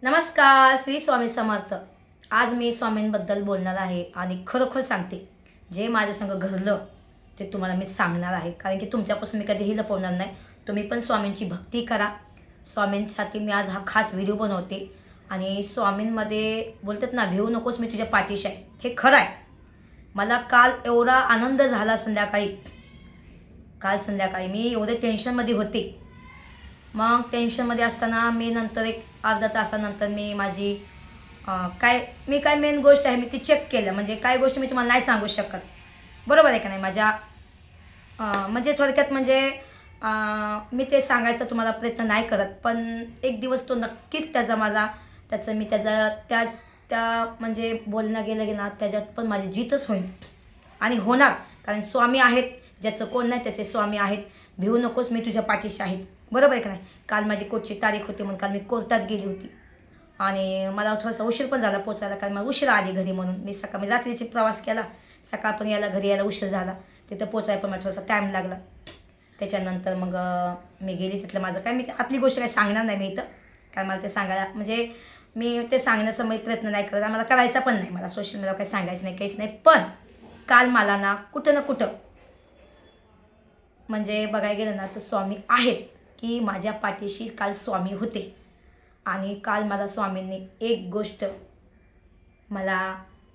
नमस्कार, श्री स्वामी समर्थ। आज मी स्वामींबद्दल बोलणार आहे आणि खरोखर सांगते, जे माझ्या संग घडलं ते तुम्हाला मी सांगणार आहे, कारण की तुमच्यापासून मी कधीही लपवणार नाही। तुम्ही पण स्वामींची भक्ती करा। स्वामींसाठी मी आज हा खास व्हिडिओ बनवते आणि स्वामींमध्ये बोलतात ना, भिवू नकोस, मी तुझ्या पाठीशी आहे, हे खरं आहे। मला काल एवढा आनंद झाला, काल संध्याकाळी मी एवढे टेन्शनमध्ये होते। मग टेन्शनमध्ये असताना मी नंतर एक अर्धा तासानंतर मी माझी काय मेन गोष्ट आहे मी ती चेक केलं। म्हणजे काय गोष्ट मी तुम्हाला नाही सांगू शकत, बरोबर आहे का नाही। माझ्या म्हणजे थोडक्यात म्हणजे मी ते सांगायचा तुम्हाला प्रयत्न नाही करत, पण एक दिवस तो नक्कीच त्या म्हणजे बोलणं गेलं की ना, त्याच्यात पण माझी जीतच होईल आणि होणार, कारण स्वामी आहेत, ज्याचं कोण नाही त्याचे स्वामी आहेत। भिवू नकोस, मी तुझ्या पाठीशी आहेत, बरोबर आहे का नाही। काल माझी कोर्टची तारीख होती म्हणून काल मी कोर्टात गेली होती आणि मला थोडासा उशीर पण झाला पोचायला, कारण मला उशीर आली घरी म्हणून। मी रात्रीची प्रवास केला, सकाळ पण घरी यायला उशीर झाला, तिथं पोचायला पण मला थोडासा टाईम लागला। त्याच्यानंतर मग मी गेली तिथलं माझं काय, मी आतली गोष्ट काही सांगणार नाही मी इथं, कारण मला ते सांगायला म्हणजे मी ते सांगण्याचा मी प्रयत्न नाही करत, मला करायचा पण नाही, मला सोशल मीडियावर काही सांगायचं नाही, काहीच नाही। पण काल मला ना कुठं ना कुठं म्हणजे बघायला गेलं ना तर स्वामी आहेत, की माझ्या पाठीशी काल स्वामी होते। आणि काल मला स्वामींनी एक गोष्ट मला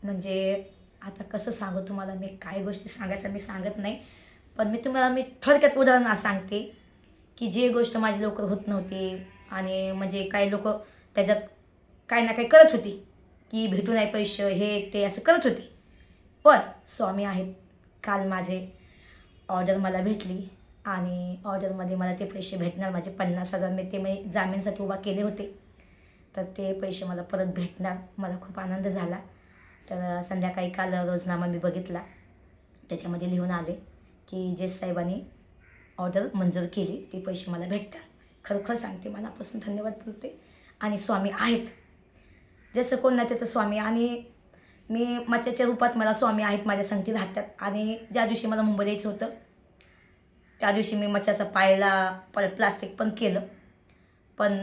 म्हणजे आता कसं सांगू तुम्हाला, मी काय गोष्टी सांगायचं मी सांगत नाही, पण मी थोडक्यात उदाहरण सांगते की जे गोष्ट माझी लवकर होत नव्हती आणि म्हणजे काही लोक त्याच्यात काही ना काही करत होती की भेटू नाही पैसे हे ते असं करत होती, पण स्वामी आहेत। काल माझे ऑर्डर मला भेटली आणि ऑर्डरमध्ये मला ते पैसे भेटणार, माझे 50,000 मी जामीनसाठी उभा केले होते, तर ते पैसे मला परत भेटणार। मला खूप आनंद झाला। तर संध्याकाळी काल रोजनामा मी बघितला, त्याच्यामध्ये लिहून आले की जज साहेबांनी ऑर्डर मंजूर केली, ते पैसे मला भेटतात। खरोखर सांगते, मनापासून धन्यवाद बोलते। आणि स्वामी आहेत, ज्याचं कोण नाही त्याचं स्वामी, आणि मी मच्छाच्या रूपात मला स्वामी आहेत, माझ्या संगती राहतात। आणि ज्या दिवशी मला मुंबईला यायचं होतं त्या दिवशी मी मच्छाचा पायाला प्लास्टिक पण केलं, पण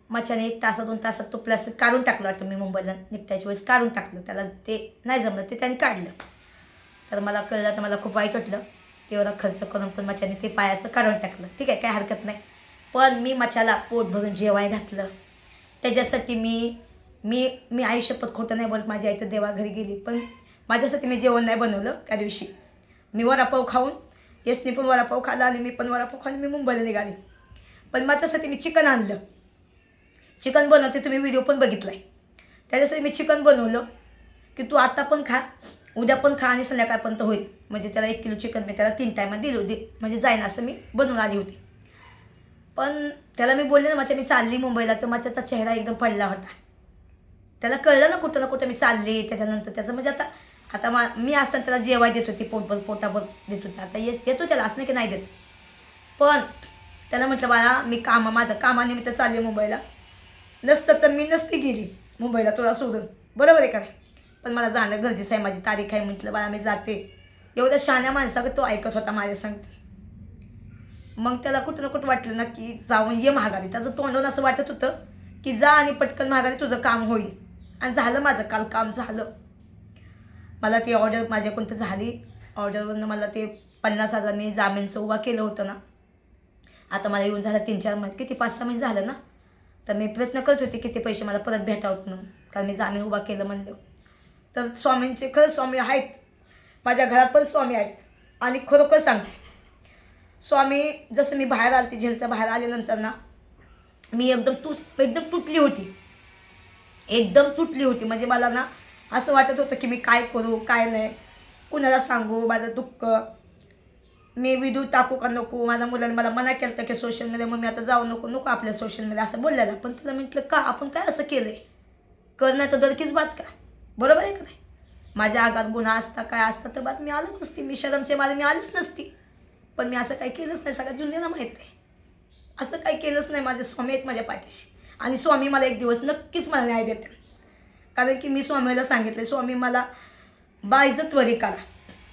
मच्छाने 1 तासात 2 तासात तो प्लास्टिक काढून टाकलं वाटतं। मी मुंबईला निघताच्या वेळेस काढून टाकलं, त्याला ते नाही जमलं, ते त्याने काढलं। तर मला कळलं, तर मला खूप वाईट वाटलं, तेवढा खर्च करून पण मच्छाने ते पायाचं काढून टाकलं। ठीक आहे, काय हरकत नाही, पण मी मच्छाला पोट भरून जेवाय घातलं। त्याच्यासाठी मी आयुष्यपत खोटं नाही बोलत, माझी आई तर देवाघरी गेली, पण माझ्यासाठी मी जेवण नाही बनवलं त्या दिवशी। मी वडापाव खाऊन, यशनी पण वडापाव खाल्ला आणि मी पण वडापाव खाऊन मी मुंबईला निघाली, पण माझ्यासाठी मी चिकन आणलं। चिकन बनवते, तुम्ही व्हिडिओ पण बघितला आहे, त्याच्यासाठी मी चिकन बनवलं की तू आता पण खा, उद्या पण खा आणि संध्याकाळपर्यंत होईल। म्हणजे त्याला 1 किलो चिकन मी त्याला 3 टायमात म्हणजे जाईन असं मी बनवून आली होती। पण त्याला मी बोलले ना मच्छा मी चालली मुंबईला, तर मच्छाचा चेहरा एकदम पडला होता। त्याला कळलं ना कुठं मी चालली। त्याच्यानंतर त्याचं म्हणजे आता मी असताना त्याला जेवाय देत होती, पोटाभर देत होते, आता येस देतो त्याला, असं नाही की नाही देत, पण त्याला म्हटलं बाळा मी माझं कामानिमित्त चालले मुंबईला, नसतं तर मी नसती गेली मुंबईला तुला सोडून, बरोबर आहे का नाही, पण मला जाणं गरजेचं आहे, माझी तारीख आहे, म्हटलं बाळा मी जाते। एवढ्या शहाण्या माणसाकडे तो ऐकत होता माझ्या सांगते। मग त्याला कुठं ना कुठं वाटलं ना की जाऊन ये माघारी, त्याचं तोंडून असं वाटत होतं की जा आणि पटकन माघारी तुझं काम होईल, आणि झालं माझं काल काम झालं। मला ती ऑर्डर माझ्याकडून तर झाली, ऑर्डरवरनं मला ते 50,000 मी जामीनचं उभा केलं होतं ना, आता मला येऊन झालं 3-4 महिने, किती 5-6 महिने झालं ना, तर मी प्रयत्न करत होते की ते पैसे मला परत भेटावेत म्हणून, कारण मी जामीन उभा केलं म्हणलं। तर स्वामींचे खरंच स्वामी आहेत, माझ्या घरात पण स्वामी आहेत। आणि खरोखर सांगते, स्वामी जसं मी बाहेर आले, जेलच्या बाहेर आल्यानंतर ना मी एकदम तुटली होती, म्हणजे मला ना असं वाटत होतं की मी काय करू काय नाही, कुणाला सांगू माझं दुःख, मी व्हिडिओ टाकू का नको। माझ्या मुलाने मला मना केलं होतं की सोशल मीडिया, मग मी आता जाऊ नको आपल्या सोशल मीडिया असं बोललेलं, पण तिला म्हटलं का आपण काय असं केलं आहे, कर तर दरकीच बात का, बरोबर आहे का नाही। माझ्या आगात गुन्हा असता काय असता तर बात मी आलं नसती, मी शरमचे मारे मी आलीच नसती, पण मी असं काही केलंच नाही, सगळ्या जुन्यांना माहीत आहे, असं काही केलंच नाही। माझे स्वामी आहेत माझ्या पाठीशी, आणि स्वामी मला एक दिवस नक्कीच मला न्याय देतील, कारण की मी स्वामीला सांगितलं स्वामी मला बाइज्जत वरी करा,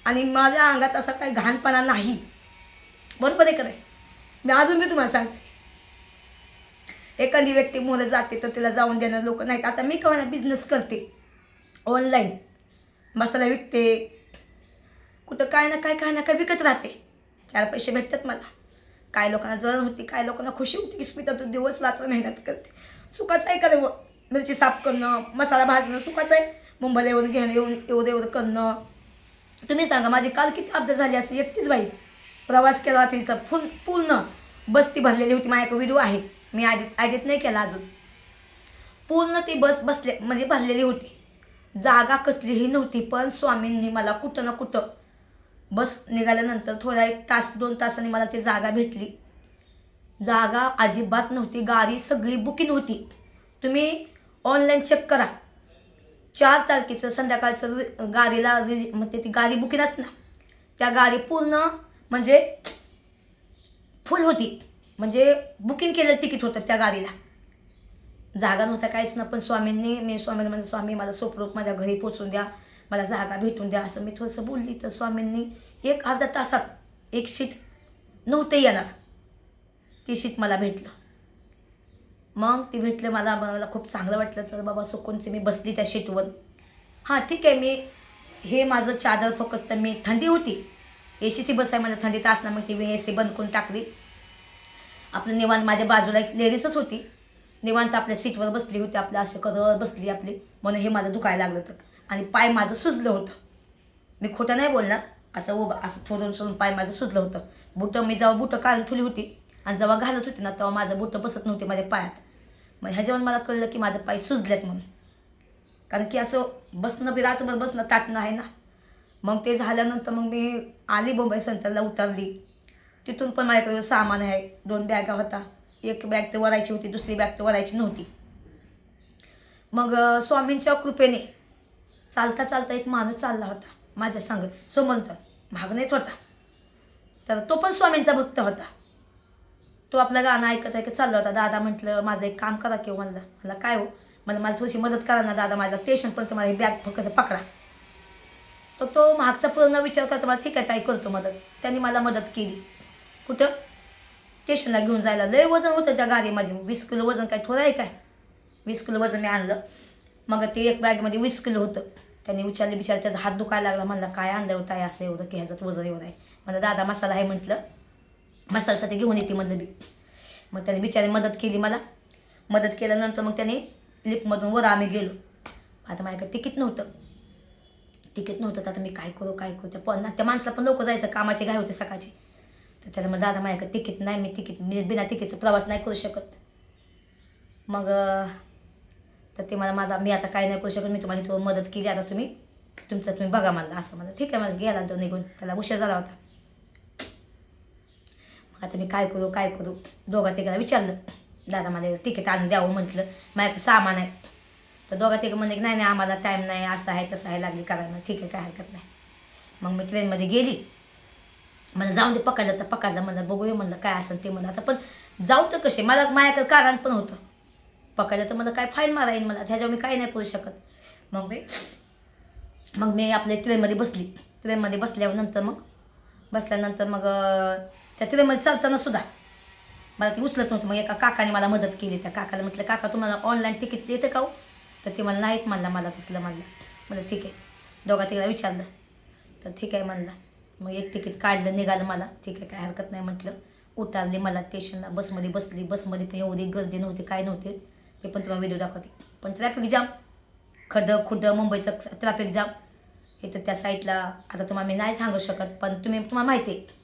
आणि माझ्या अंगात असा काही घाणपणा नाही, बरोबर आहे का नाही। मी अजून मी तुम्हाला सांगते, एखादी व्यक्ती मोहर जाते तर तिला जाऊन देणार लोक नाहीत. आता मी केव्हा बिझनेस करते ऑनलाईन, मसाला विकते, कुठं काय ना काय विकत राहते, 4 पैसे भेटतात मला. काय लोकांना जळण होती, काय लोकांना खुशी होती की स्मिता तू दिवस रात्र मेहनत करते. सुखाचं आहे का मिरची साफ करणं, मसाला भाजणं सुखाचं आहे. मुंबईला येऊन घेणं, येऊन एवढं करणं. तुम्ही सांगा माझी काल किती अपडेट झाली असेल. एकटीच बाई प्रवास केला तिचा पूर्ण बस ती भरलेली होती. माझ्याकडे व्हिडिओ आहे, मी ॲडिट नाही केला अजून. पूर्ण ती बस म्हणजे भरलेली होती, जागा कसलीही नव्हती. पण स्वामींनी मला कुठं ना कुठं बस निघाल्यानंतर थोडा 1 तास 2 तासांनी मला ती जागा भेटली. जागा अजिबात नव्हती, गाडी सगळी बुकिंग होती. तुम्ही ऑनलाईन चेक करा. 4 तारखेचं संध्याकाळचं गाडीला म्हणजे ती गाडी बुकिंग असते ना, त्या गाडी पूर्ण म्हणजे फुल होती. म्हणजे बुकिंग केलेलं तिकीट होतं त्या गाडीला, जागा नव्हता काहीच ना. पण मी स्वामींना म्हणजे स्वामी मला सुखरूप माझ्या घरी पोचून द्या, मला जागा भेटून द्या असं मी थोडंसं बोलली. तर स्वामींनी 1-अर्धा तासात एक सीट नव्हतं येणार, ती सीट मला भेटलं. मग ती भेटलं मला खूप चांगलं वाटलं. चल बाबा सुकूनचे मी बसली त्या सीटवर. हां ठीक आहे, मी हे माझं चादर फोकस. तर मी थंडी होती, एसीची बस आहे, मला थंडीत असणार. मग ती मी एसी बंद करून टाकली. आपलं निवांत माझ्या बाजूला एक लेडीजच होती, निवांत आपल्या सीटवर बसली होती, आपल्या असं करत बसली आपली. म्हणून हे माझं दुखायला लागलं होतं आणि पाय माझं सुजलं होतं. मी खोटं नाही बोलणार, असं उभं असं थोडून सोडून पाय माझं सुजलं होतं. बुटं मी जेव्हा बुटं काढून ठेवली होती आणि जेव्हा घालत होती ना तेव्हा माझं बुटं बसत नव्हते माझ्या पायात. मग ह्याच्यावर मला कळलं की माझं पाय सुजलेत म्हणून, कारण की असं बसणं बी रात्रभर बसणं टाटणं आहे ना. मग ते झाल्यानंतर मग मी आली मुंबई सेंटरला, उतरली. तिथून पण माझ्याकडे सामान आहे, 2 बॅगा होता. एक बॅग तर वरायची होती, दुसरी बॅग तर वरायची नव्हती. मग स्वामींच्या कृपेने चालता चालता एक माणूस चालला होता माझ्या संगच, समोरचा मागं येत होता. तर तो पण स्वामींचा भक्त होता. तो आपलं गाणं ऐकत चालला होता. दादा म्हटलं माझं एक काम करा किंवा मला काय हो, मला थोडीशी मदत करा ना दादा, माझ्या स्टेशनपर्यंत मला ही बॅग कसं पकडा. तर तो मागचा पूर्ण विचार करता मला ठीक आहे ताई करतो मदत. त्यांनी मला मदत केली. कुठं स्टेशनला घेऊन जायला. लय वजन होतं त्या गाडीमध्ये, 20 किलो वजन. काय थोडं आहे काय, 20 किलो वजन मी आणलं. मग ते एक बॅगमध्ये 20 किलो होतं. त्यांनी विचारले, बिचार त्याचा हात दुखायला लागला. म्हणलं काय आणलं होतं आहे असं एवढं की ह्याच्यात वजन एवढं आहे. मला दादा मसाला आहे म्हटलं, मसाल्यासाठी घेऊन येते म्हणलं मी. मग त्याने बिचारे मदत केली मला. मदत केल्यानंतर मग त्याने लिफ्टमधून वर आम्ही गेलो. आता माझ्याकडे तिकीट नव्हतं तर आता मी काय करू त्या माणसाला पण लोक जायचं, कामाची घाई होते सकाळची. तर त्याला मग दादा माझ्याकडे तिकीट नाही, मी बिना तिकीटचा प्रवास नाही करू शकत. मग तर ते मी आता काय नाही करू शकत, मी तुम्हाला इथं मदत केली, आता तुम्ही बघा मला असं. मला ठीक आहे, मला गेला तो निघून, त्याला उशीर झाला होता. मग आता मी काय करू दोघा-तिघांना विचारलं, दादा मला तिकीट आणून द्यावं म्हटलं, माझ्याकडे सामान आहे. तर दोघा-तिघं म्हणले की नाही आम्हाला टाईम नाही, असं आहे तसं आहे, लागली करायला. ठीक आहे काय हरकत नाही. मग मी ट्रेनमध्ये गेली. मला जाऊन ते पकडलं म्हणलं बघूया म्हणलं काय असेल ते म्हणलं. आता पण जाऊ तर कसे, माझ्याकडे कारण पण होतं. पकडलं तर मला काय फाईन मारा येईल मला, ह्याच्यावर मी काही नाही करू शकत. मग मी आपल्या ट्रेनमध्ये बसली. ट्रेनमध्ये बसल्यानंतर मग त्या ट्रेनमध्ये चालताना सुद्धा मला ती उचलत नव्हतं. मग एका काकाने मला मदत केली. त्या काकाला म्हटलं काका तुम्हाला ऑनलाईन तिकीट देतं का हो? तर ते मला नाहीत म्हणला, मला तसलं म्हणलं ठीक आहे. दोघा-तिघाला विचारलं तर ठीक आहे म्हणला. मग एक तिकीट काढलं, निघालं मला. ठीक आहे काय हरकत नाही म्हटलं. उतारली मला स्टेशनला, बसमध्ये बसली. बसमध्ये पण एवढी गर्दी नव्हती, काय नव्हते, ते पण तुम्हाला व्हिडिओ दाखवते. पण ट्रॅफिक जाम, खुड्डं मुंबईचं ट्रॅफिक जाम. हे तर त्या साईडला आता तुम्हाला मी नाही सांगू शकत, पण तुम्हाला माहिती आहे,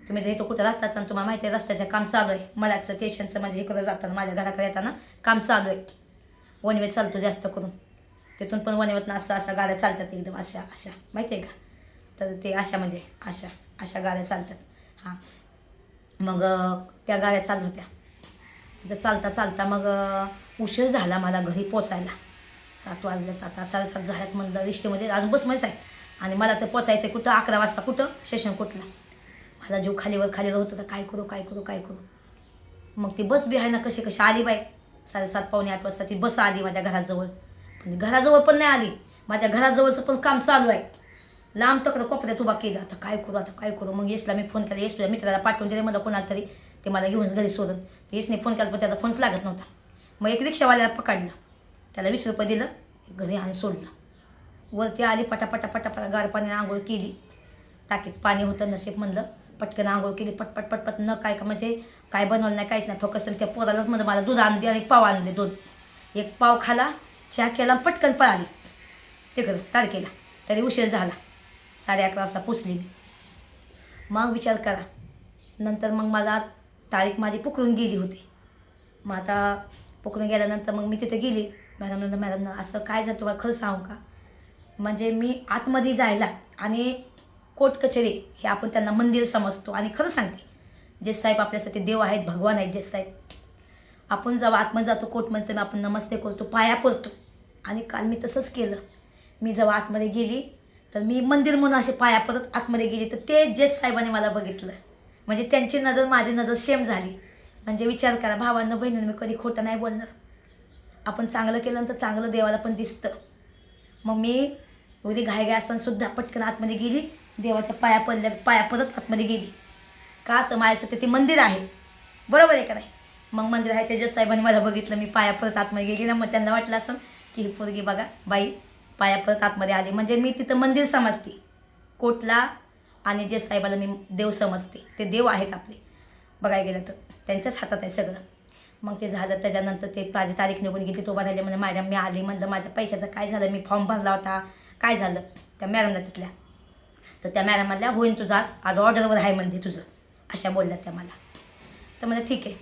तुम्ही जर इथं कुठं राहताच आणि तुम्हाला माहिती आहे रस्त्याचं काम चालू आहे. मलाचं स्टेशनचं म्हणजे इकडं जाताना माझ्या घराकडे येताना काम चालू आहे. वन वे चालतो जास्त करून. तिथून पण वन वेतनं असं गाड्या चालतात एकदम अशा माहिती आहे का. तर ते अशा गाड्या चालतात. हां मग त्या गाड्या चालत होत्या. तर चालता मग उशीर झाला मला घरी पोचायला. 7 वाजल्यात, आता 7:30 झाल्यात. म्हणलं रिश्तेमध्ये अजून बसमध्येच आहे आणि मला तर पोचायचं आहे कुठं 11 वाजता. कुठं स्टेशन कुठला. माझा जीव खालीवर होतं. तर काय करू. मग ती बस बी आहे ना कशी आली बाई. 7:30 पावणे 8 वाजता ती बस आली माझ्या घराजवळ. पण घराजवळ पण नाही आली, माझ्या घराजवळचं पण काम चालू आहे. लांब तकडं कोपऱ्यात उभा केलं. आता काय करू. मग यशला मी फोन केला. यश तुझ्या मित्राला पाठवून दिले मला कोणाला तरी, ते मला घेऊन घरी सोडून. तर यशने फोन केला पण त्याचा फोनच लागत नव्हता. मग एक रिक्षावाल्याला पकडलं, त्याला 20 रुपये दिलं, घरी आणून सोडलं. वरती आली, पटापटा पटापटा गार पाण्याने आंघोळ केली. टाकीत पाणी होतं, नशीब म्हणलं पटकन आंघोळ केली, पटपट पटपट. न काय का म्हणजे काय बनवलं नाही, काहीच नाही, फक्त त्या पोरालाच म्हणलं मला दूध आणून दे आणि एक पाव आणले. दूध एक पाव खाला, चहा केला, पटकन पळाली तिकडं तारखेला. तरी उशीर झाला, 11:30 वाजता पोचली मी. मग विचार करा, नंतर मग मला तारीख माझी पुकरून गेली होती. मग आता पुकरून गेल्यानंतर मग मी तिथे गेली. मॅडमनं असं काय झालं तुम्हाला खरं सांगू का, म्हणजे मी आतमध्ये जायला आणि कोर्ट कचेरी हे आपण त्यांना मंदिर समजतो. आणि खरं सांगते, जज साहेब आपल्यासाठी देव आहेत, भगवान आहेत जज साहेब. आपण जेव्हा आतमध्ये जातो कोर्टमध्ये तर आपण नमस्ते करतो, पाया पडतो. आणि काल मी तसंच केलं. मी जेव्हा आतमध्ये गेली तर मी मंदिर म्हणून असे पाया पडत आतमध्ये गेली, तर ते जज साहेबांनी मला बघितलं. म्हणजे त्यांची नजर माझी नजर सेम झाली. म्हणजे विचार करा भावांनो बहिणींनो, मी कधी खोटं नाही बोलणार. आपण चांगलं केलं तर चांगलं देवाला पण दिसतं. मग मी एवढी घाई असताना सुद्धा पटकन आतमध्ये गेली, देवाच्या पाया पडत आतमध्ये गेली. का तर माझ्यासाठी ते मंदिर आहे, बरोबर आहे का नाही. मग मंदिर आहे, ते जज साहेबांनी मला बघितलं, मी पाया पडत आतमध्ये गेली ना. मग त्यांना वाटलं असं की ही पोरगी बघा बाई पाया पडत आतमध्ये आली. म्हणजे मी तिथं मंदिर समजते कोर्टला, आणि जज साहेबाला मी देव समजते. ते देव आहेत आपले, बघायला गेलं तर त्यांच्याच हातात आहे सगळं. मग ते झालं, त्याच्यानंतर ते माझी तारीख निघून गेली. तो उभा राहिले, म्हणजे मॅडम मी आली. म्हणलं माझ्या पैशाचं काय झालं, मी फॉर्म भरला होता, काय झालं. त्या मॅडमला तिथल्या, तर त्या मॅडम म्हणल्या होईन तुझं आज ऑर्डरवर आहे म्हणते तुझं, अशा बोलल्या त्या मला. तर म्हणलं ठीक आहे,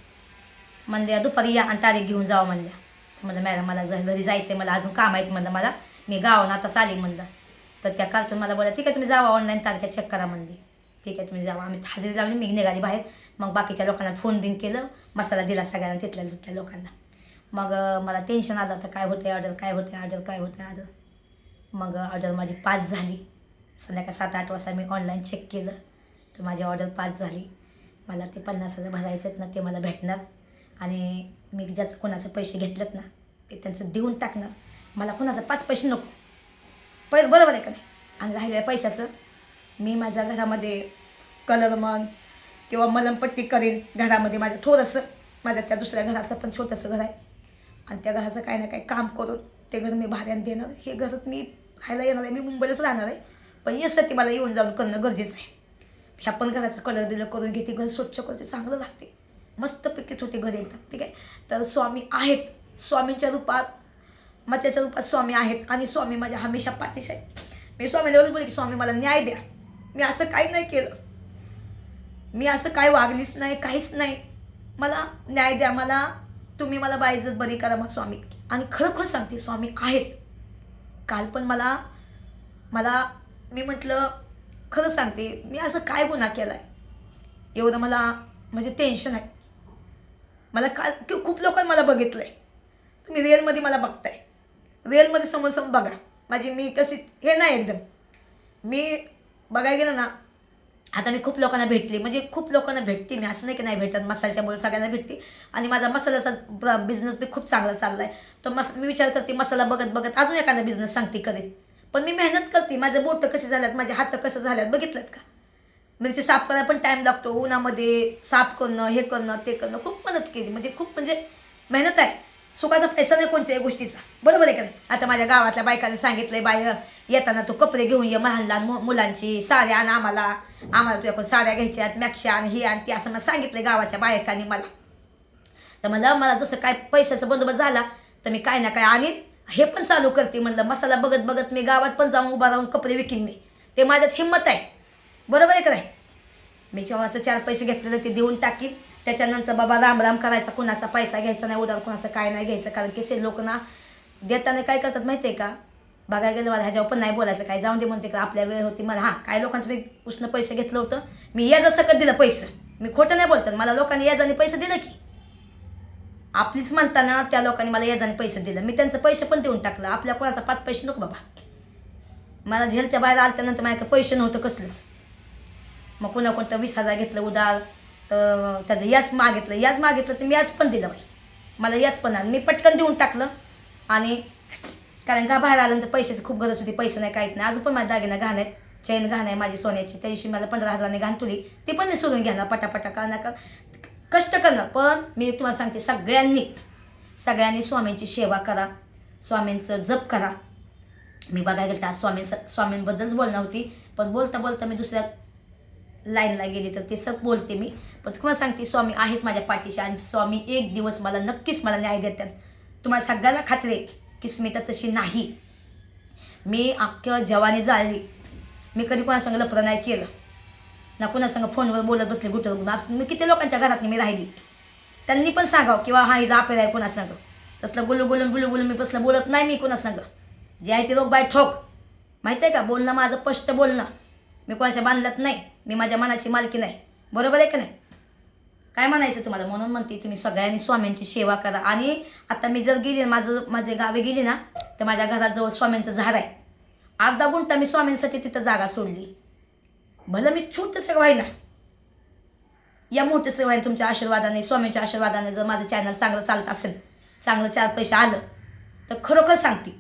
म्हणल्या दुपारी या आणि तारीख घेऊन जावं म्हणल्या. म्हणलं मॅडम मला घरी जायचं आहे, मला अजून काम आहेत म्हणलं, मला मी गावाहून आताच आली म्हणलं. तर त्या कार्टून मला बोला ठीक आहे तुम्ही जावा, ऑनलाईन तारख्या चेक करा म्हणली. ठीक आहे तुम्ही जावा. आम्ही हजेरी लावली, मी निघाली बाहेर. मग बाकीच्या लोकांना फोन बिन केलं, मसाला दिला सगळ्यांना, तिथल्या लोकांना. मग मला टेन्शन आलं होतं, काय होते ऑर्डर, काय होते ऑर्डर, काय होते ऑर्डर. मग ऑर्डर माझी पास झाली. संध्याकाळी 7-8 वाजता मी ऑनलाईन चेक केलं, तर माझी ऑर्डर पास झाली. मला ते 50,000 भरायचे आहेत ना, ते मला भेटणार. आणि मी ज्याचं कोणाचे पैसे घेतलेत ना ते त्यांचं देऊन टाकणार. मला कोणाचं 5 पैसे नको, बरोबर आहे का नाही. आणि राहिलेल्या पैशाचं मी माझ्या घरामध्ये कलर म्हण किंवा मलमपट्टी करेन घरामध्ये. माझं थोडंसं, माझ्या त्या दुसऱ्या घराचं पण छोटंसं घर आहे, आणि त्या घराचं काही ना काही काम करून ते घर मी भाड्यानं देणार. हे घरात मी राहायला येणार आहे, मी मुंबईलाच राहणार आहे, पण यासाठी मला येऊन जाऊन करणं गरजेचं आहे. ह्या पण घराचं कलर दिलं करून घेते, घर स्वच्छ करते, चांगलं राहते, मस्तपैकीच होते घर एकदम. ठीक आहे. तर स्वामी आहेत, स्वामींच्या रूपात मच्याच्या रूपात स्वामी आहेत, आणि स्वामी माझ्या हमेशा पाठीशी आहेत. मी स्वामींवरच बोलले की स्वामी मला न्याय द्या, मी असं काही नाही केलं, मी असं काय वागलीच नाही, काहीच नाही, मला न्याय द्या, मला तुम्ही मला बाईजत बरी करा मग स्वामी. आणि खरोखर सांगते स्वामी आहेत. काल पण मला मी म्हटलं खरं सांगते, मी असं काय गुन्हा केला आहे एवढं मला म्हणजे टेन्शन आहे. मला काल खूप लोकांनी मला बघितलं आहे, तुम्ही रिअलमध्ये मला बघताय, रिअलमध्ये समोर बघा माझी मी कशी हे नाही एकदम. मी बघायला गेलं ना, आता मी खूप लोकांना भेटली, म्हणजे खूप लोकांना भेटते मी, असं नाही की नाही भेटत. मसाल्याच्या मुळे सगळ्यांना भेटते, आणि माझा मसाल्याचा बिझनेस बी खूप चांगला चालला आहे. तर मी विचार करते मसाला बघत बघत अजून एखादा बिझनेस सांगते करेन. पण मी मेहनत करते, माझे बोटं कसे झाल्यात, माझे हात कसं झाल्यात बघितलं का. मिरची साफ करायला पण टाईम लागतो, उन्हामध्ये साफ करणं, हे करणं ते करणं, खूप मदत केली, म्हणजे मेहनत आहे. सुखाचा पैसा नाही कोणत्याही गोष्टीचा, बरोबर आहे का नाही. आता माझ्या गावातल्या बायकांनी सांगितलंय बाय येताना तू कपडे घेऊन ये, लहान मुलांची साड्या आण, आम्हाला तुझ्याकडून साड्या घ्यायच्या आहेत, मॅक्शा आणि हे आणि ते असं मला सांगितलं गावाच्या बायकांनी मला. तर मला जसं काय पैशाचा बंदोबस्त झाला तर मी काय ना काय आणि हे पण चालू करते. म्हणलं मसाला बघत बघत मी गावात पण जाऊन उभा राहून कपडे विकीन, मी ते माझ्यात हिंमत आहे, बरोबर आहे का नाही. मी जेव्हाचं 4 पैसे घेतलेलं ते देऊन टाकीन. त्याच्यानंतर बाबा राम करायचा, कुणाचा पैसा घ्यायचा नाही, उधार कुणाचं काय नाही घ्यायचं. कारण की लोक ना देताना काय करतात माहिती आहे का, बघायला गेलं मला ह्याच्यावर पण नाही बोलायचं, काय जाऊन दे म्हणते का आपल्या वेळ होती. मला काय लोकांचं मी उसनं पैसे घेतलं होतं, मी याजा सकट दिलं पैसे, मी खोटं नाही बोलतात. मला लोकांनी याजाने पैसे दिलं की आपलीच म्हणताना त्या लोकांनी मला याजाने पैसे दिलं, मी त्यांचं पैसे पण देऊन टाकलं. आपल्या कोणाचा 5 पैसे नको बाबा. मला जेलच्या बाहेर आल्यानंतर माझ्याकडे पैसे नव्हतं कसलंच. मग कोणतं 20,000 घेतलं उधार, तर त्याचं याच मागितलं तर मी याच पण दिलं बाई, मला याच पण आलं, मी पटकन देऊन टाकलं. आणि कारण का बाहेर आल्यानंतर पैशाची खूप गरज होती, पैसे नाही काहीच नाही. अजून पण माझ्या दागिना घाण आहेत, चैन घाण आहे माझी सोन्याची, त्या दिवशी मला 15,000ने घाण तुली, ती पण मी सोडून घेणार पटापटा, कारण का कष्ट करणार. पण मी तुम्हाला सांगते सगळ्यांनी स्वामींची सेवा करा, स्वामींचं जप करा. मी बघायला गेलं तर आज स्वामींबद्दलच बोलणं होती, पण बोलता बोलता मी दुसऱ्या लाईनला गेली तर ते सग बोलते मी. पण तुम्हाला सांगते स्वामी आहेच माझ्या पाठीशी आणि स्वामी एक दिवस मला नक्कीच मला न्याय देतात. तुम्हाला सगळ्यांना खात्री आहे की स्मिता तशी नाही. मी अख्ख्या जवानी जाळली. मी कधी कोणासंग लफडं नाही केलं ना, कोणासंग फोनवर बोलत बसले गुटं. मी किती लोकांच्या घरात मी राहिली, त्यांनी पण सांगावं किंवा हा हिचा आपेर आहे कोणासंग. तसलं गुलू मी बसलं बोलत नाही मी कोणासंग. जे आहे ते रोग बाय ठोक. माहिती आहे का, बोलणं माझं स्पष्ट बोलणं. मी कोणाच्या बांधल्यात नाही, मी माझ्या मनाची मालकी नाही. बरोबर आहे का नाही? काय म्हणायचं तुम्हाला? म्हणून म्हणते तुम्ही सगळ्यांनी स्वामींची सेवा करा. आणि आता मी जर गेली माझ्या गावी गेली ना, तर माझ्या घराजवळ स्वामींचं झाड आहे. अर्धा गुंठा मी स्वामींसाठी तिथं जागा सोडली. भलं मी छोटंसं व्हायना या मोठंसं व्हायला तुमच्या आशीर्वादाने, स्वामींच्या आशीर्वादाने जर माझं चॅनल चांगलं चालत असेल, चांगलं 4 पैसे आलं, तर खरोखर सांगते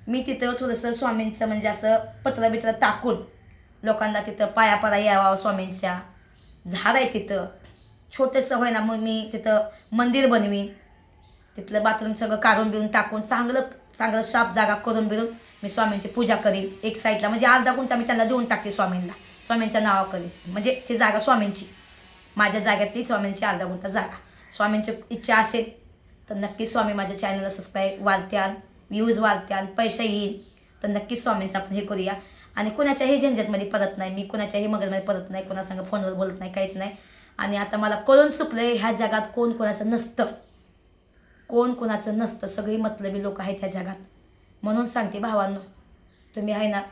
मी तिथं थोडंसं स्वामींचं म्हणजे असं पत्र टाकून लोकांना तिथं पाया यावं. स्वामींच्या झाड आहे तिथं छोटंसं होईना, मग मी तिथं मंदिर बनवीन. तिथलं बाथरूम सगळं काढून बिरून टाकून चांगलं साफ जागा करून बिरून मी स्वामींची पूजा करीन. एक साईडला म्हणजे अर्धा गुंठा मी त्यांना देऊन टाकते स्वामींना, स्वामींच्या नावावर करीन. म्हणजे ती जागा स्वामींची, माझ्या जाग्यातली स्वामींची अर्धा गुंठा जागा. स्वामींची इच्छा असेल तर नक्कीच स्वामी माझ्या चॅनलला सबस्क्राईब वाढत्यान, व्ह्यूज वाढत्यान, पैसे येईल. तर नक्कीच स्वामींचं आपण हे करूया. आणि कोणाच्याही झंझटमध्ये पडत नाही मी, कोणाच्याही मगजमध्ये पडत नाही, कोणासंग फोनवर बोलत नाही, काहीच नाही. आणि आता मला कळून चुकलं आहे ह्या जगात कोण कोणाचं नसतं, कोण कोणाचं नसतं. सगळी मतलबी लोक आहेत ह्या जगात. म्हणून सांगते भावांनो, तुम्ही आहे ना,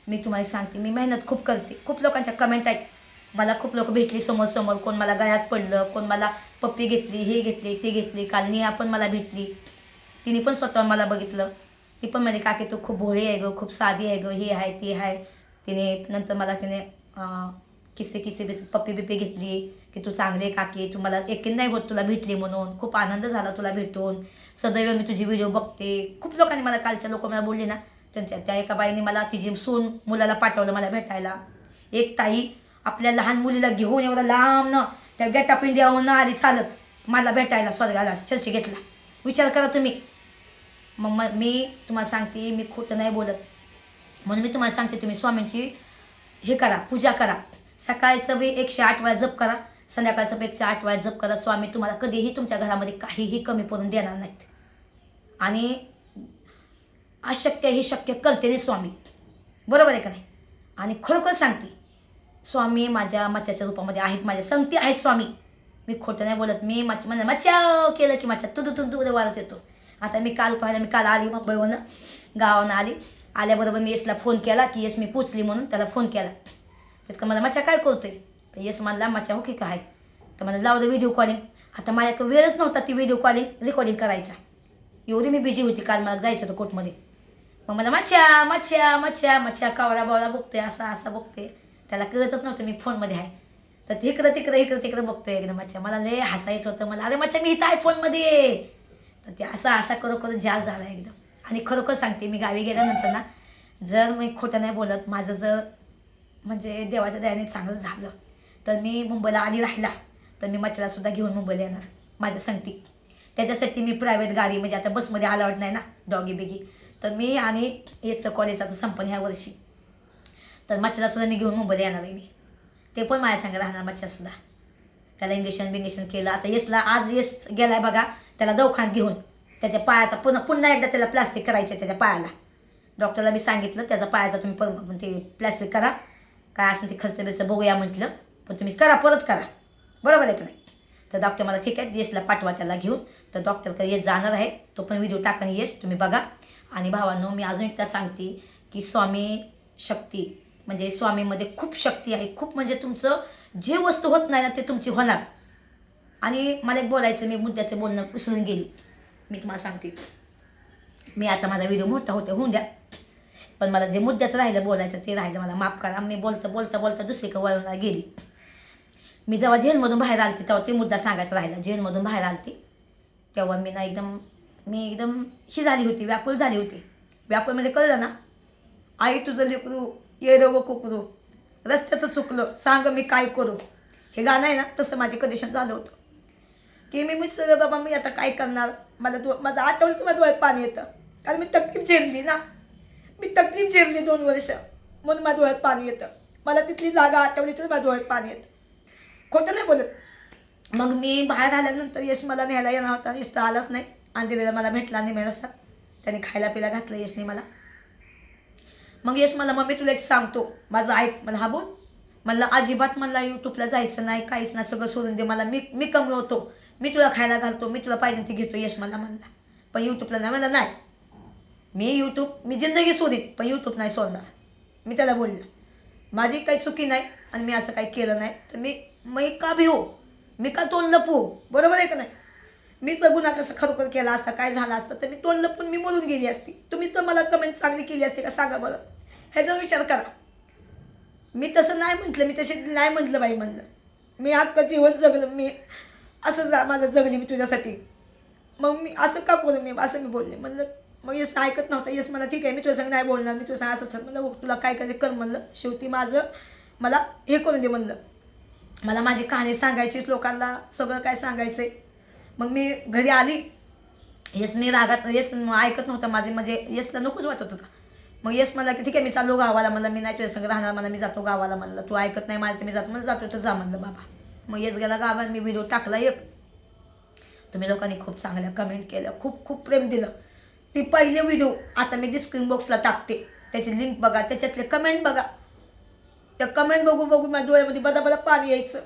मी तुम्हाला सांगते मी मेहनत खूप करते. खूप लोकांच्या कमेंट आहेत, मला खूप लोक भेटली समोर. कोण मला गळ्यात पडलं, कोण मला पप्पी घेतली, हे घेतली, ते घेतली. काल नेहा पण मला भेटली, तिने पण स्वतःहून मला बघितलं. ती पण म्हणे काकी तू खूप भोळी आहे गं, खूप साधी आहे गं, हे आहे ती आहे. तिने नंतर मला किस्से पप्पी घेतली की तू चांगली आहे काकी, तू मला एकीन नाही होत तुला भेटली म्हणून. खूप आनंद झाला तुला भेटून, सदैव मी तुझी व्हिडिओ बघते. खूप लोकांनी मला, कालच्या लोक मला बोलली ना, त्या एका बाईने मला तिची सून मुलाला पाठवलं मला भेटायला. एक ताई आपल्या लहान मुलीला घेऊन एवढं लांब न त्या गेटाप इंडियाहून आली चालत मला भेटायला स्वर्गाला चर्च घेतला. विचार करा तुम्ही. मग मी तुम्हाला सांगते मी खोटं नाही बोलत. म्हणून मी तुम्हाला सांगते तुम्ही स्वामींची हे करा, पूजा करा. सकाळचं बी 108 वेळा जप करा, संध्याकाळचं बी 108 वेळा जप करा. स्वामी तुम्हाला कधीही तुमच्या घरामध्ये काहीही कमी पडून देणार नाहीत. आणि अशक्य हे शक्य करते नाही स्वामी. बरोबर आहे का नाही? आणि खरोखर सांगते स्वामी माझ्या मच्छाच्या रूपामध्ये आहेत, माझ्या संगती आहेत स्वामी. मी खोटं नाही बोलत. मी मच्छा केलं की मच्छा तुदू वारत येतो. आता मी काल आली मुंबईवरून, गावानं आल्याबरोबर मी यशला फोन केला की यश मी पोचली म्हणून त्याला फोन केला. तर मला मच्छा काय करतोय, तर यश म्हणला मच्छा ओके काय, तर मला लावलं व्हिडिओ कॉलिंग. आता माझ्याकडे वेळच नव्हता ती व्हिडिओ रेकॉर्डिंग करायचा, एवढी मी बिझी होती. काल मला जायचं होतं कोर्टमध्ये. मग मला मच्छा कावळा बावळा बघतोय, असा बघतोय. त्याला कळतच नव्हतं मी फोनमध्ये आहे. तर इकडं तिकडं बघतोय एकदम मच्छा. मला लय हसायचं होतं. मला अरे मच्छा मी इथं आहे फोनमध्ये. तर ते असा करू जाल झाला एकदम. आणि खरोखर सांगते मी गावी गेल्यानंतर ना, जर मी खोटं नाही बोलत, माझं जर म्हणजे देवाच्या दयाने चांगलं झालं तर मी मुंबईला राहिला तर मी मच्छालासुद्धा घेऊन मुंबईला येणार माझ्या संगती. त्याच्यासाठी मी प्रायव्हेट गाडी म्हणजे आता बसमध्ये अलाउड नाही ना डॉगी बिगी, तर मी आणि याचं कॉलेजचा संपन्न ह्या वर्षी, तर मच्छालासुद्धा मी घेऊन मुंबईला येणार आहे. मी ते पण माझ्या संग राहणार मच्छासुद्धा. त्याला इंजेक्शन केलं. आता आज यश गेलाय बघा त्याला दवाखान्यात घेऊन. त्याच्या पायाचा पुन्हा एकदा त्याला प्लास्टिक करायचं आहे त्याच्या पायाला. डॉक्टरला मी सांगितलं त्याचा पायाचा तुम्ही ते प्लास्टिक करा, काय असेल ते खर्च बघूया म्हटलं, पण तुम्ही परत करा. बरोबर आहे का नाही? तर डॉक्टर मला ठीक आहे यशला पाठवा त्याला घेऊन. तर डॉक्टरकडे यश जाणार आहे, तो पण व्हिडिओ टाकून यश तुम्ही बघा. आणि भावांनो मी अजून एकदा सांगते की स्वामी शक्ती म्हणजे स्वामीमध्ये खूप शक्ती आहे. खूप म्हणजे तुमचं जे वस्तू होत नाही ना ते तुमची होणार. आणि मला एक बोलायचं, मी मुद्द्याचं बोलणं विसरून गेली. मी तुम्हाला सांगते, मी आता माझा व्हिडिओ मोठा होऊन द्या, पण मला जे मुद्द्याचं राहिलं बोलायचं ते राहिलं, मला माफ करा. मी बोलता दुसरीकडे वळवणार गेली. मी जेव्हा जेलमधून बाहेर आलते तेव्हा ते मुद्दा सांगायचा राहिला. जेलमधून बाहेर आलते तेव्हा मी एकदम झाली होती, व्याकुळ झाली होती. व्याकुळ म्हणजे कळलं ना, आई तुझं लेकरू ये रो कुकरू, रस्त्याचं चुकलं सांग मी काय करू, हे गाणं आहे ना, तसं माझे कंडिशन झालं होतं. की मी सगळं बाबा मी आता काय करणार. माझं आठवलं तर माझ्या डोळ्यात पाणी येतं. कारण मी तकलीफ झेलली ना. मी तकलीफ झेलली 2 वर्ष, म्हणून माझ्या डोळ्यात पाणी येतं. मला तिथली जागा आठवली तर माझ्या डोळ्यात पाणी येतं. खोटं नाही बोलत. मग मी बाहेर आल्यानंतर यश मला न्यायला येणार होता. यश तर आलाच नाही. अंधेरीला मला भेटला नाही मी रस्त्यात. त्याने खायला पिला घातलं यशने मला. मग यश मला मम्मी तुला एक सांगतो, माझं ऐक. मला हा बोल. मला अजिबात मला यूट्यूबला जायचं नाही, काहीच नाही, सगळं सोडून दे. मला मी कमवतो, मी तुला खायला घालतो, मी तुला पाहिजे ती घेतो. यश मला म्हणला, पण यूट्यूबला नाही. मला नाही, मी जिंदगी सोडीत, पण यूट्यूब नाही सोडणार. मी त्याला बोललं माझी काही चुकी नाही आणि मी असं काही केलं नाही, तर मी का भिवू, मी का तोंड लपवू. बरोबर आहे का नाही. मी जर गुन्हा कसं खरोखर केला असता, काय झालं असतं, तर मी तोंड लपून मी मरून गेली असती. तुम्ही तर मला कमेंट चांगली केली असते का सांगा बरं. ह्याचा विचार करा. मी तसं नाही म्हटलं, मी तशी नाही म्हटलं बाई म्हणलं. मी अख्खं जीवन जगलं, मी असं माझं जगली मी तुझ्यासाठी. मग मी असं का करू, मी असं मी बोलले. म्हणलं मग यस ऐकत नव्हता. यस मला ठीक आहे, मी तुझ्या संग नाही बोलणार, मी तुझ्या संग असंच म्हणलं. तुला काय करायचं कर म्हणलं. शेवटी मला हे करून दे म्हणलं. मला माझी कहाणी सांगायची, लोकांना सगळं काय सांगायचं आहे. मग मी घरी आली. यशने रागात यश ऐकत नव्हता माझे, म्हणजे यशला नकोच वाटत होता. मग यश म्हणला की ठीक आहे मी चाललो गावाला. म्हणलं मी नाही तुझ्या संग राहणार, मला मी जातो गावाला. म्हणलं तू ऐकत नाही माझं, मी जातो. म्हणलं जातो तर जा म्हणलं बाबा. मग यश गेला गावाला. मी व्हिडिओ टाकला एक. तुम्ही लोकांनी खूप चांगल्या कमेंट केल्या, खूप खूप प्रेम दिलं. ती पहिले व्हिडिओ आता मी डिस्क्रिप्शन बॉक्सला टाकते, त्याची लिंक बघा, त्याच्यातले कमेंट बघा. त्या कमेंट बघून माझ्या डोळ्यामध्ये बदा पाणी यायचं.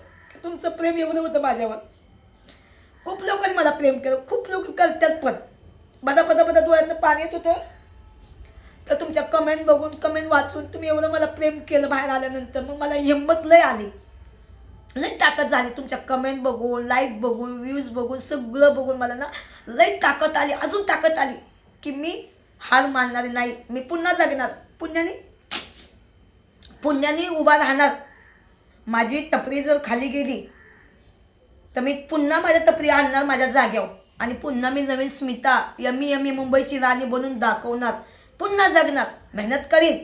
तुमचं प्रेम एवढं होतं माझ्यावर. खूप लोकांनी मला प्रेम केलं, खूप लोक करतात, पण बदा डोळ्यातनं पाणी येत होतं. तर तुमच्या कमेंट वाचून तुम्ही एवढं मला प्रेम केलं बाहेर आल्यानंतर, मग मला हिंमत लय आली, लय ताकद झाली. तुमच्या कमेंट बघून, लाईक बघून, व्ह्यूज बघून, सगळं बघून मला ना लय ताकद आली, अजून ताकद आली की मी हार मानणारी नाही. मी पुन्हा जगणार, पुण्याने उभा राहणार. माझी टपरी जर खाली गेली तर मी पुन्हा माझ्या टपरी आणणार माझ्या जाग्यावर, आणि पुन्हा मी नवीन स्मिता यम्मी मुंबईची राणी बनून दाखवणार. पुन्हा जगणार, मेहनत करीन,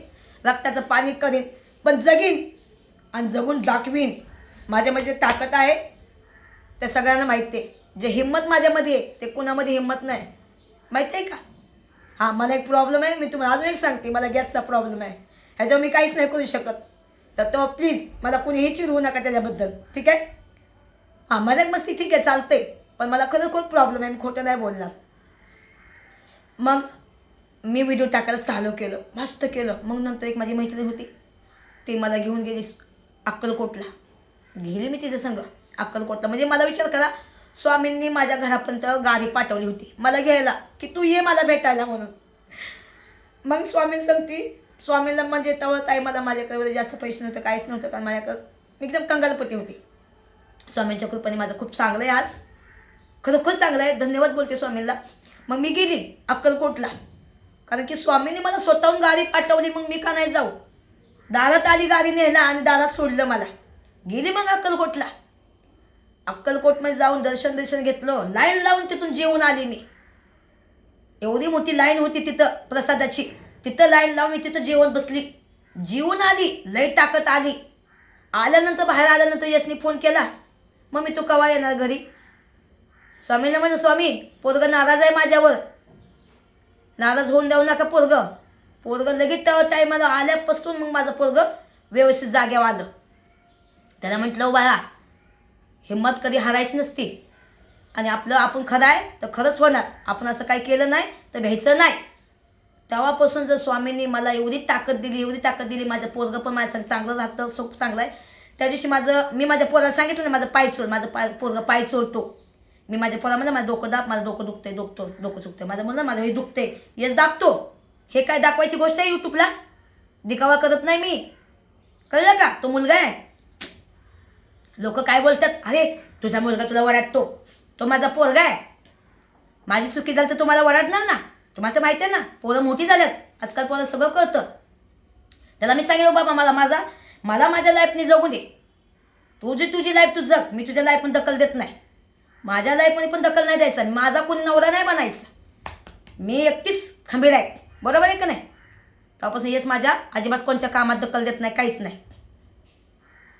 रक्ताचं पाणी करीन, पण जगीन आणि जगून दाखवीन. माझ्यामध्ये ताकद आहे, ते सगळ्यांना माहिती आहे. जे हिंमत माझ्यामध्ये आहे ते कुणामध्ये हिंमत नाही, माहिती आहे का. हां, मला एक प्रॉब्लेम आहे, मी तुम्हाला अजून एक सांगते. मला गॅसचा प्रॉब्लेम आहे, ह्याच्यावर मी काहीच नाही करू शकत. तर तो प्लीज मला कुणीही चिडवू नका त्याच्याबद्दल, ठीक आहे. हां, मजाक मस्ती ठीक आहे, चालते, पण मला खरंच खूप प्रॉब्लेम आहे, मी खोटं नाही बोलणार. मग मी व्हिडिओ टाकायला चालू केलं, मस्त केलं. मग नंतर एक माझी मैत्रीण होती, ती मला घेऊन गेली अक्कलकोटला. गेली मी तिच्या संग अक्कलकोटला. म्हणजे मला विचार करा, स्वामींनी माझ्या घरापर्यंत गाडी पाठवली होती मला घ्यायला, की तू ये मला भेटायला म्हणून. मग स्वामींना म्हणजे तेव्हा ताई मला माझ्याकडे जास्त पैसे नव्हते, काहीच नव्हतं, कारण माझ्याकडं एकदम कंगालपती होती. स्वामींच्या कृपेने माझं खूप चांगलं आहे आज, खरोखर चांगलं आहे, धन्यवाद बोलते स्वामींना. मग मी गेली अक्कलकोटला, कारण की स्वामींनी मला स्वतःहून गाडी पाठवली. मग मी का नाही जाऊ. दारात आली गाडी न्यायला आणि दारात सोडलं मला. गेली मग अक्कलकोटला. अक्कलकोटमध्ये जाऊन दर्शन घेतलं, लाईन लावून तिथून जेवून आली मी. एवढी मोठी लाईन होती तिथं प्रसादाची, तिथं लाईन लावून मी तिथं जेवण बसली, जेवून आली, लई ताकद आली. आल्यानंतर बाहेर आल्यानंतर यशनी फोन केला, मम्मी तू केव्हा येणार घरी. स्वामींना म्हणलं स्वामी पोरगं नाराज आहे माझ्यावर, नाराज होऊन देऊ नका. पोरगं लगेच तेव्हा टायमाला आल्यापासून मग माझं पोरगं व्यवस्थित जाग्यावर आलं. त्याला म्हटलं बाळा, हिंमत कधी हारायची नसती, आणि आपण खरं आहे तर खरंच होणार. आपण असं काही केलं नाही तर भ्यायचं नाही. तेव्हापासून जर स्वामींनी मला एवढी ताकद दिली, माझं पोरगं पण माझ्या चांगलं राहतं, खूप चांगलं आहे. त्या दिवशी मी माझ्या पोराला सांगितलं ना, माझं पोरगं पाय चोरतो. मी माझ्या पोरा म्हणलं माझं डोकं दाब, माझं डोकं दुखतंय, डोकं चुकतंय. माझं म्हणलं माझं हे दुखतंय, यस दाबतो. हे काय दाखवायची गोष्ट आहे यूट्यूबला, दिखावा करत नाही मी, कळलं का. तो मुलगा आहे, लोक काय बोलतात, अरे तुझा मुलगा तुला वराडतो, तो माझा पोरगा आहे. माझी चुकी झाली तर तुम्हाला वराडणार ना. तुम्हाला तर माहिती आहे ना, पोरं मोठी झाल्यात आजकाल, पोरं सगळं कळतं. त्याला मी सांगेल बाबा मला माझ्या लाईफने जगू दे. तुझी लाईफ तू जग, मी तुझ्या लाईफ पण दखल देत नाही. माझ्या लाईफमध्ये पण दखल नाही द्यायचा. माझा कोणी नवरा नाही बनायचा. मी एकटीच खंबीर आहे, बरोबर आहे का नाही. तेव्हापासून येस माझ्या अजिबात कोणत्या कामात दखल देत नाही, काहीच नाही.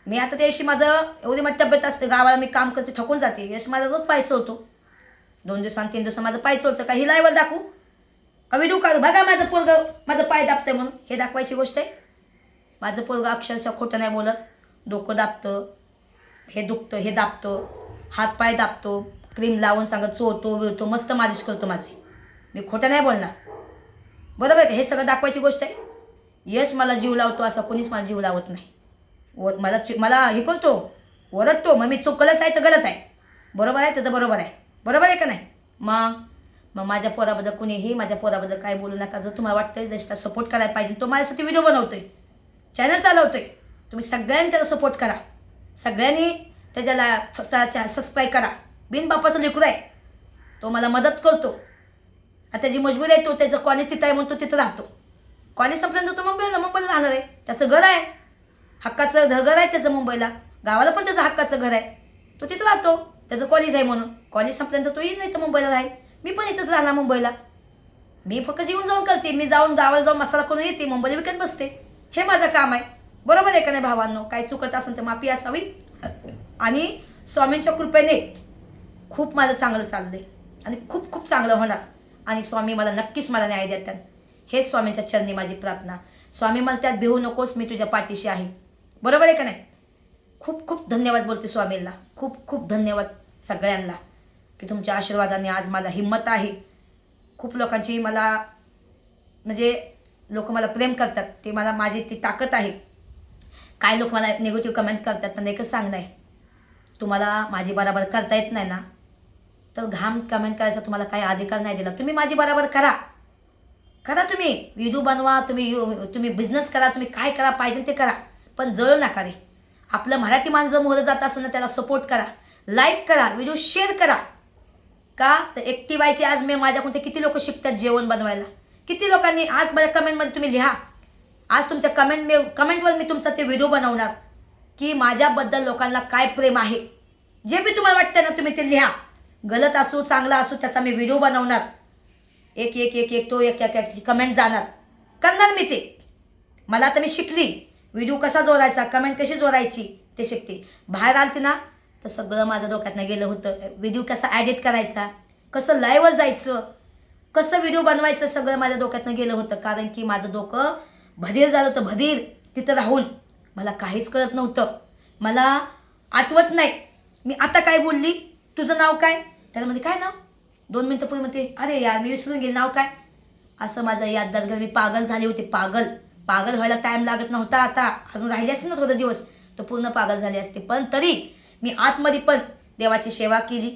मी आता त्याशी माझं एवढी माझी तब्येत असते, गावाला मी काम करते, थकून जाते, यश माझा रोज पाय चोळतो. 2 दिवसांनी 3 दिवसांनी माझं पाय चोळतं. काही लाईव्हर दाखवू का व्हिडिओ काढू, बघा माझं पोरगं माझं पाय दाबतंय म्हणून, हे दाखवायची गोष्ट आहे? माझं पोरगं अक्षरशः खोटं नाही बोलत. डोकं दाबतं, हे दुखतं, हे दाबतं, हात पाय दाबतो, क्रीम लावून चांगलं चोळतो विळतो, मस्त मालिश करतो माझी. मी खोटं नाही बोलणार, बरोबर आहे का? हे सगळं दाखवायची गोष्ट आहे. यश मला जीव लावतो असं कोणीच मला जीव लावत नाही. मला हे करतो, ओरडतो, मग मी चूक गलत आहे तर गलत आहे, बरोबर आहे तर बरोबर आहे, बरोबर आहे का नाही? मग माझ्या पोराबद्दल कुणीही माझ्या पोराबद्दल काय बोलू नका. जर तुम्हाला वाटतं जसं सपोर्ट करायला पाहिजे, तो माझ्यासाठी व्हिडिओ बनवतोय, चॅनल चालवतोय, तुम्ही सगळ्यांनी त्याला सपोर्ट करा. सगळ्यांनी त्याच्याला सबस्क्राईब करा. बिन बापाचं लेकरू आहे, तो मला मदत करतो. आता त्याची मजबुरी आहे, तो त्याचं कॉलेज तिथं आहे म्हणून तो तिथं राहतो. कॉलेज संपल्यानंतर तो मुंबईला राहणार आहे. त्याचं घर आहे, हक्काचं घर आहे त्याचं मुंबईला, गावाला पण त्याचं हक्काचं घर आहे, तो तिथं राहतो. त्याचं कॉलेज आहे म्हणून कॉलेज संपल्यानंतर तो येईल नाही तर मुंबईला राहील. मी पण इथंच राहणार मुंबईला. मी फक्त येऊन जाऊन करते, मी जाऊन गावाला जाऊन मसाला करून येते, मुंबईला विकत बसते. हे माझं काम आहे, बरोबर आहे का नाही भावांनो? काही चुकत असेल तर माफी असावी. आणि स्वामींच्या कृपेने खूप माझं चांगलं चाललंय आणि खूप खूप चांगलं होणार. आणि स्वामी मला नक्कीच मला न्याय देतात. हेच स्वामींच्या चरणी माझी प्रार्थना. स्वामी मला त्यात भिवू नकोस, मी तुझ्या पाठीशी आहे, बरोबर आहे का नाही? खूप खूप धन्यवाद बोलते स्वामींना, खूप खूप धन्यवाद सगळ्यांना की तुमच्या आशीर्वादाने आज मला हिंमत आहे. खूप लोकांची मला म्हणजे लोक मला प्रेम करतात, ते मला माझी ती ताकद आहे. काय लोक मला निगेटिव्ह कमेंट करतात, त्यांना एकच सांगणं आहे, तुम्हाला माझी बराबर करता येत नाही ना, तर घाम कमेंट करायचा तुम्हाला काही अधिकार नाही दिला. तुम्ही माझी बराबर करा, तुम्ही व्हिडिओ बनवा, तुम्ही बिझनेस करा, तुम्ही काय करा पाहिजे ते करा, पण जळू नका रे. आपलं मराठी माणसं मोहर जात असेल ना, त्याला सपोर्ट करा, लाईक करा, व्हिडिओ शेअर करा. का तर एकटी बायची आज मी माझ्याकडून किती लोक शिकतात जेवण बनवायला. किती लोकांनी आज माझ्या कमेंटमध्ये तुम्ही लिहा, आज तुमच्या कमेंटवर मी तुमचा ते व्हिडिओ बनवणार की माझ्याबद्दल लोकांना काय प्रेम आहे. जे बी तुम्हाला वाटतं ना तुम्ही ते लिहा, गलत असो चांगला असो त्याचा मी व्हिडिओ बनवणार. एक एक एक एक तो एक कमेंट जाणार, करणार मी ते. मला आता मी शिकली व्हिडिओ कसा जोडायचा, कमेंट कशी जोडायची ते शिकते. बाहेर आलते ना तर सगळं माझं डोक्यातनं गेलं होतं. व्हिडिओ कसा ॲडिट करायचा, कसं लाईव्हवर जायचं, कसं व्हिडिओ बनवायचं, सगळं माझ्या डोक्यातनं गेलं होतं. कारण की माझं डोकं भदीर झालं होतं, भदीर. तिथं राहून मला काहीच कळत नव्हतं, मला आठवत नाही मी आता काय बोलली. तुझं नाव काय, त्याला म्हणजे काय नाव, 2 मिनटं पूर्वी म्हणते अरे यार मी विसरून गेले नाव काय. असं माझं याददार घर, मी पागल झाली होती. पागल व्हायला टाईम लागत नव्हता. आता अजून राहिले असते ना थोडे दिवस तर पूर्ण पागल झाले असते. पण तरी मी आतमध्ये पण देवाची सेवा केली,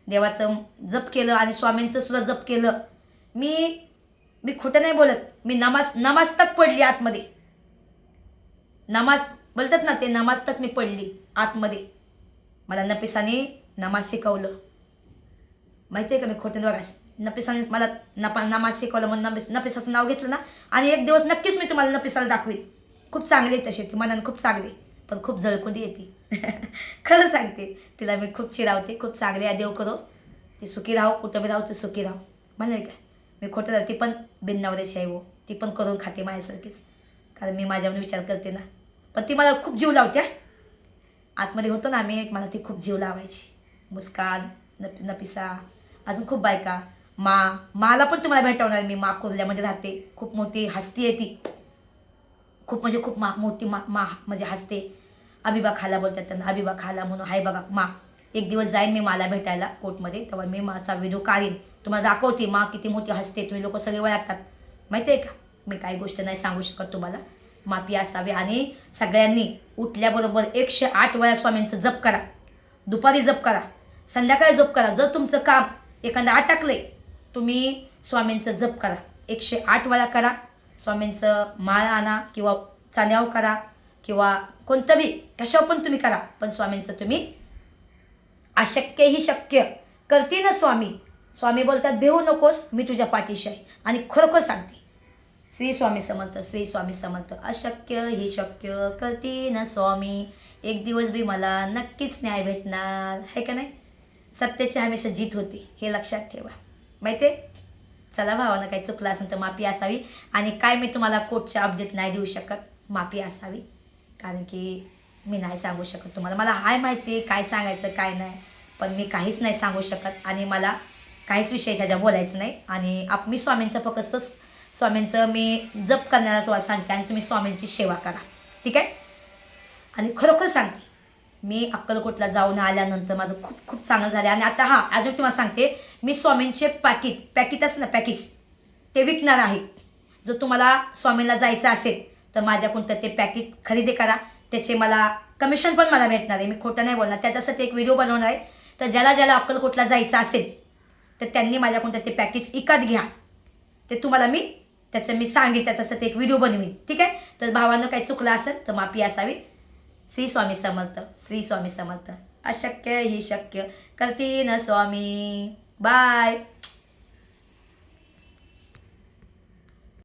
देवाचं जप केलं आणि स्वामींचं सुद्धा जप केलं. मी खोटं नाही बोलत. मी नमाज तक पडली आतमध्ये. नमाज बोलतात ना ते नमाज तक मी पडली आतमध्ये. मला नफिसाने नमाज शिकवलं, माहिती आहे का? मी खोटं बघा, नफिसाने मला नमाज शिकवलं म्हणून नफिसाचं नाव घेतलं ना. आणि एक दिवस नक्कीच मी तुम्हाला नफिसाला दाखवेल. खूप चांगली आहे तशी ती, मनाने खूप चांगली, पण खूप जळकुंडी येते. खरं सांगते, तिला मी खूप चिरावते. खूप चांगली आहे, देव करो ती सुखी राहो, कुठं बी राहो ती सुखी राहो, म्हणेल का? मी खोटं राहते, ती पण बिननवऱ्याची आहे, ती पण करून खाते माझ्यासारखीच. कारण मी माझ्यावर विचार करते ना. पण ती मला खूप जीव लावते. आतमध्ये होतो ना आम्ही, मला ती खूप जीव लावायची. मुस्कान, नफिसा, अजून खूप बायका. माला पण तुम्हाला भेटवणार. मी कुर्ल्यामध्ये राहते, खूप मोठी हस्ती आहे ती, खूप म्हणजे खूप मोठी म्हणजे हसते. अबिबा खाला बोलतात त्यांना, अबिबा खाला म्हणून हाय बघा. एक दिवस जाईन मी माला भेटायला कोर्टमध्ये, तेव्हा मी माचा व्हिडिओ काढीन, तुम्हाला दाखवते किती मोठी हसते. तुम्ही लोक सगळे वळखतात, माहिती आहे का? मी काही गोष्ट नाही सांगू शकत तुम्हाला. माफी असावी. आणि सगळ्यांनी उठल्याबरोबर 108 वेळा स्वामींचं जप करा. दुपारी जप करा, संध्याकाळी जप करा. जर तुमचं काम एखादं अटकले, तुम्ही स्वामींचं जप करा, 108 वेळा करा. स्वामींचं माळ आणा किंवा चान्याव करा किंवा कोणतं बी कशावर पण तुम्ही करा, पण स्वामींचं तुम्ही अशक्य ही शक्य करते ना स्वामी बोलतात भेऊ नकोस, मी तुझ्या पाठीशी आहे. आणि खरोखर सांगते, श्री स्वामी समर्थ, श्री स्वामी समर्थ. अशक्य ही शक्य करते ना स्वामी, एक दिवस बी मला नक्कीच न्याय भेटणार, आहे का नाही? सत्याची हमेशा जीत होती, हे लक्षात ठेवा, माहिती आहे? चला भावानं काही चुकलं असेल तर माफी असावी. आणि काय मी तुम्हाला कोर्टचे अपडेट नाही देऊ शकत, माफी असावी. कारण की मी नाही सांगू शकत तुम्हाला. मला हाय माहिती आहे काय सांगायचं काय नाही, पण मी काहीच नाही सांगू शकत आणि मला काहीच विषय ह्याच्या बोलायचं नाही. आणि मी स्वामींचं फक्त स्वामींचं मी जप करण्याला तुम्हाला सांगते आणि तुम्ही स्वामींची सेवा करा, ठीक आहे. आणि खरोखर सांगते, मी अक्कलकोटला जाऊन आल्यानंतर माझं खूप खूप चांगलं झालं. आणि आता हां, अजून तुम्हाला सांगते, मी स्वामींचे पॅकेट असं ना पॅकेज ते विकणार आहे. जर तुम्हाला स्वामींना जायचं असेल तर माझ्याकडून तर ते पॅकेट खरेदी करा. त्याचे मला कमिशन पण मला भेटणार आहे, मी खोटं नाही बोलणार. त्याच्यासाठी एक व्हिडिओ बनवणार आहे. तर ज्याला अक्कलकोटला जायचं असेल तर त्यांनी माझ्याकडून ते पॅकेज विकत घ्या. ते तुम्हाला मी सांगेन, त्याच्यासाठी एक व्हिडिओ बनवीन, ठीक आहे. तर भावांनो काही चुकलं असेल तर माफी असावी. श्री स्वामी समर्थ, श्री स्वामी समर्थ. अशक्य ही शक्य करते न स्वामी. बाय.